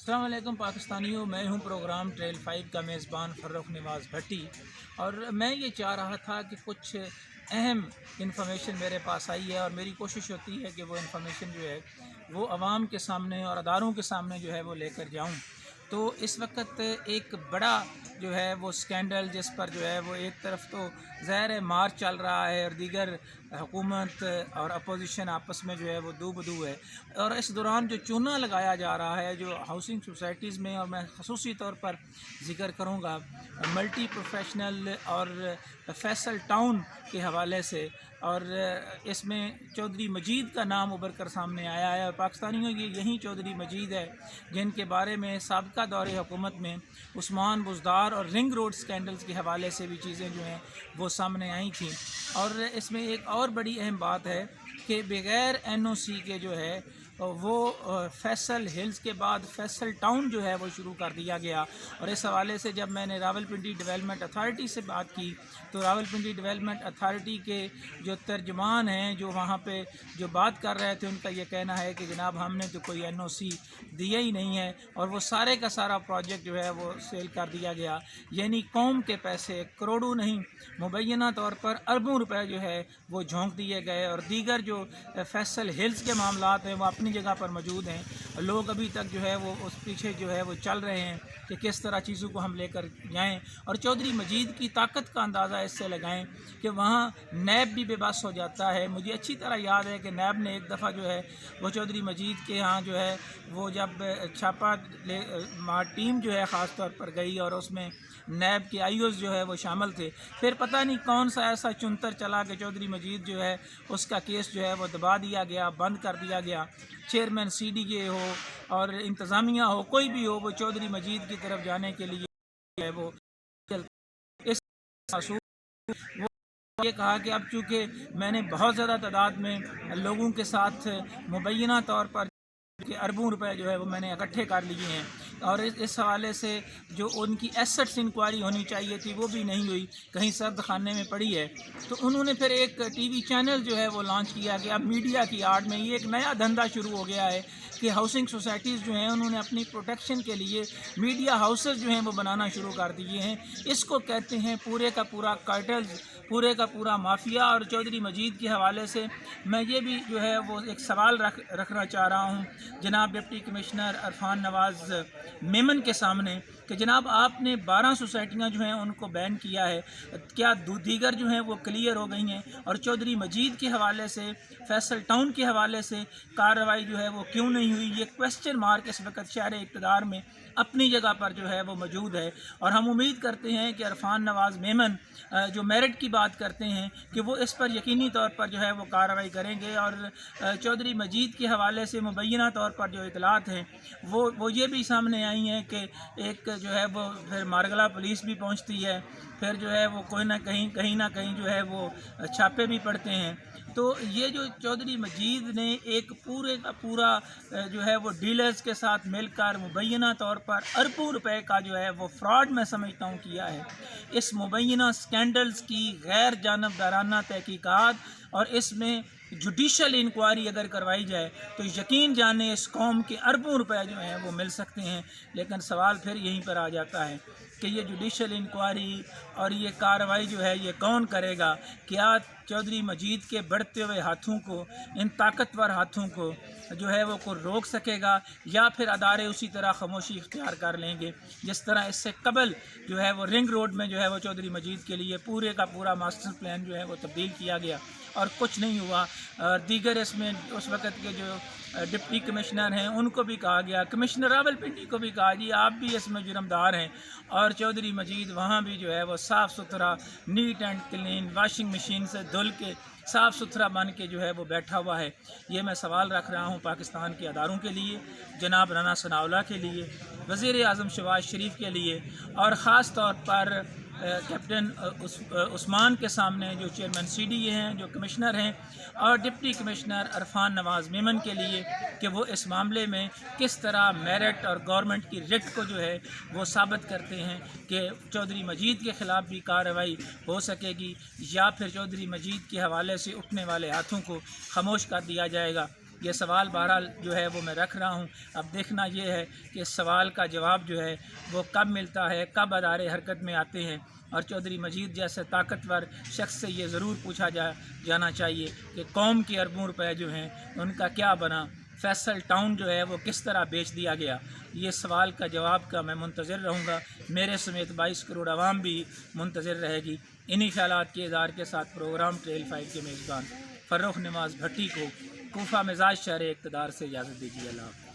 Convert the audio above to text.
अस्सलाम वालेकुम पाकिस्तानियों, मैं हूं प्रोग्राम ट्रेल 5 का मेज़बान फ़र्रुख नवाज़ भट्टी। और मैं ये चाह रहा था कि कुछ अहम इन्फॉर्मेशन मेरे पास आई है और मेरी कोशिश होती है कि वो इन्फॉर्मेशन जो है वो आवाम के सामने और अदारों के सामने जो है वो लेकर जाऊं। तो इस वक्त एक बड़ा जो है वो स्कैंडल, जिस पर जो है वो एक तरफ तो ज़ाहिर है मार्च चल रहा है और दीगर हुकूमत और अपोजिशन आपस में जो है वो दू बदू है। और इस दौरान जो चूना लगाया जा रहा है जो हाउसिंग सोसाइटीज़ में, और मैं खसूसी तौर पर ज़िक्र करूँगा मल्टी प्रोफेशनल और फैसल टाउन के हवाले से, और इसमें चौधरी मजीद का नाम उभर कर सामने आया है। और पाकिस्तानियों ये यही चौधरी मजीद है जिनके बारे में साबिका दौरे हुकूमत में उस्मान बुज़दार और रिंग रोड स्कैंडल्स के हवाले से भी चीज़ें जो हैं वो सामने आई थी। और इसमें एक और बड़ी अहम बात है कि बग़ैर NOC के जो है वो फैसल हिल्स के बाद फैसल टाउन जो है वो शुरू कर दिया गया। और इस हवाले से जब मैंने रावलपिंडी डेवलपमेंट अथॉरिटी से बात की तो रावलपिंडी डेवलपमेंट अथॉरिटी के जो तर्जमान हैं जो वहाँ पे जो बात कर रहे थे, उनका ये कहना है कि जनाब हमने तो कोई NOC दिया ही नहीं है और वो सारे का सारा प्रोजेक्ट जो है वो सेल कर दिया गया। यानी कौम के पैसे करोड़ों नहीं मुबैना तौर पर अरबों रुपए जो है वो झोंक दिए गए। और दीगर जो फैसल हिल्स के मामलात हैं वो अपनी जगह पर मौजूद हैं। लोग अभी तक जो है वो उस पीछे जो है वो चल रहे हैं कि किस तरह चीज़ों को हम लेकर जाएं। और चौधरी मजीद की ताकत का अंदाज़ा इससे लगाएं कि वहाँ नैब भी बेबस हो जाता है। मुझे अच्छी तरह याद है कि नैब ने एक दफ़ा जो है वो चौधरी मजीद के यहाँ जो है वो जब छापा टीम जो है ख़ास तौर पर गई और उसमें नैब के IOs जो है वो शामिल थे। फिर पता नहीं कौन सा ऐसा चुनतर चला कि चौधरी मजीद जो है उसका केस जो है वो दबा दिया गया, बंद कर दिया गया। चेयरमैन CDA हो और इंतज़ामिया हो, कोई भी हो, वो चौधरी मजीद की तरफ जाने के लिए है वो इस वो ये कहा कि अब चूँकि मैंने बहुत ज़्यादा तादाद में लोगों के साथ मुबैना तौर पर कि अरबों रुपए जो है वो मैंने इकट्ठे कर लिए हैं और इस हवाले से जो उनकी एसेट्स इंक्वायरी होनी चाहिए थी वो भी नहीं हुई, कहीं सर्द खाने में पड़ी है। तो उन्होंने फिर एक TV चैनल जो है वो लॉन्च किया कि अब मीडिया की आड़ में ये एक नया धंधा शुरू हो गया है कि हाउसिंग सोसाइटीज़ जो हैं उन्होंने अपनी प्रोटेक्शन के लिए मीडिया हाउसेस जो हैं वो बनाना शुरू कर दिए हैं। इसको कहते हैं पूरे का पूरा कार्टेल्स, पूरे का पूरा माफिया। और चौधरी मजीद के हवाले से मैं ये भी जो है वो एक सवाल रखना चाह रहा हूँ जनाब डिप्टी कमिश्नर इरफान नवाज़ मेमन के सामने कि जनाब आपने 12 सोसाइटियाँ जो हैं उनको बैन किया है, क्या दीगर जो हैं वो क्लियर हो गई हैं? और चौधरी मजीद के हवाले से फैसल टाउन के हवाले से कार्रवाई जो है वो क्यों नहीं हुई? ये क्वेश्चन मार्क इस वक्त शहर इक़्तिदार में अपनी जगह पर जो है वो मौजूद है। और हम उम्मीद करते हैं कि इरफान नवाज़ मेमन जो मेरिट की बात करते हैं कि वो इस पर यकीनी तौर पर जो है वो कार्रवाई करेंगे। और चौधरी मजीद के हवाले से मुबैना तौर पर जो इतलात हैं वो ये भी सामने आई हैं कि एक जो है वो फिर मारगला पुलिस भी पहुंचती है, फिर जो है वो कहीं ना कहीं जो है वो छापे भी पड़ते हैं। तो ये जो चौधरी मजीद ने एक पूरे का पूरा जो है वो डीलर्स के साथ मिलकर मुबैना तौर पर अरबों रुपए का जो है वो फ्रॉड मैं समझता हूँ किया है। इस मुबैना स्कैंडल्स की गैर जानबदाराना तहकीकात और इसमें जुडिशल इंक्वायरी अगर करवाई जाए तो यकीन जाने इस कौम के अरबों रुपए जो हैं वो मिल सकते हैं। लेकिन सवाल फिर यहीं पर आ जाता है कि ये जुडिशल इंक्वायरी और ये कार्रवाई जो है ये कौन करेगा? क्या चौधरी मजीद के बढ़ते हुए हाथों को, इन ताकतवर हाथों को जो है वो को रोक सकेगा, या फिर अदारे उसी तरह खामोशी इख्तियार कर लेंगे जिस तरह इससे कबल जो है वो रिंग रोड में जो है वो चौधरी मजीद के लिए पूरे का पूरा मास्टर प्लान जो है वो तब्दील किया गया और कुछ नहीं हुआ। दीगर इसमें उस वक़्त के जो डिप्टी कमिश्नर हैं उनको भी कहा गया, कमिश्नर रावलपिंडी को भी कहा जी आप भी इसमें जुर्मदार हैं। और चौधरी मजीद वहाँ भी जो है वो साफ़ सुथरा neat and clean washing machine से धुल के साफ़ सुथरा बन के जो है वो बैठा हुआ है। ये मैं सवाल रख रहा हूँ पाकिस्तान के अदारों के लिए, जनाब राना सनाउल्लाह के लिए, वज़ीर आज़म शहबाज शरीफ के लिए, और ख़ास तौर पर कैप्टन उस्मान के सामने जो चेयरमैन CDA हैं, जो कमिश्नर हैं, और डिप्टी कमिश्नर इरफान नवाज़ मेमन के लिए कि वो इस मामले में किस तरह मेरिट और गवर्नमेंट की रिट को जो है वो साबित करते हैं कि चौधरी मजीद के ख़िलाफ़ भी कार्रवाई हो सकेगी या फिर चौधरी मजीद के हवाले से उठने वाले हाथों को खामोश कर दिया जाएगा। یہ سوال بہرحال جو ہے وہ میں رکھ رہا ہوں. اب دیکھنا یہ ہے کہ اس سوال کا جواب جو ہے وہ کب ملتا ہے, کب ادارے حرکت میں آتے ہیں. اور چودھری مجید جیسے طاقتور شخص سے یہ ضرور پوچھا جانا چاہیے کہ قوم کے اربوں روپے جو ہیں ان کا کیا بنا, فیصل ٹاؤن جو ہے وہ کس طرح بیچ دیا گیا. یہ سوال کا جواب کا میں منتظر رہوں گا, میرے سمیت 22 کروڑ عوام بھی منتظر رہے گی. انہی خیالات کے اظہار کے ساتھ پروگرام ٹریل 5 کے میزبان فرخ نواز بھٹی کو کوفہ مزاج شہر اقتدار سے اجازت دیجیے. اللہ حافظ.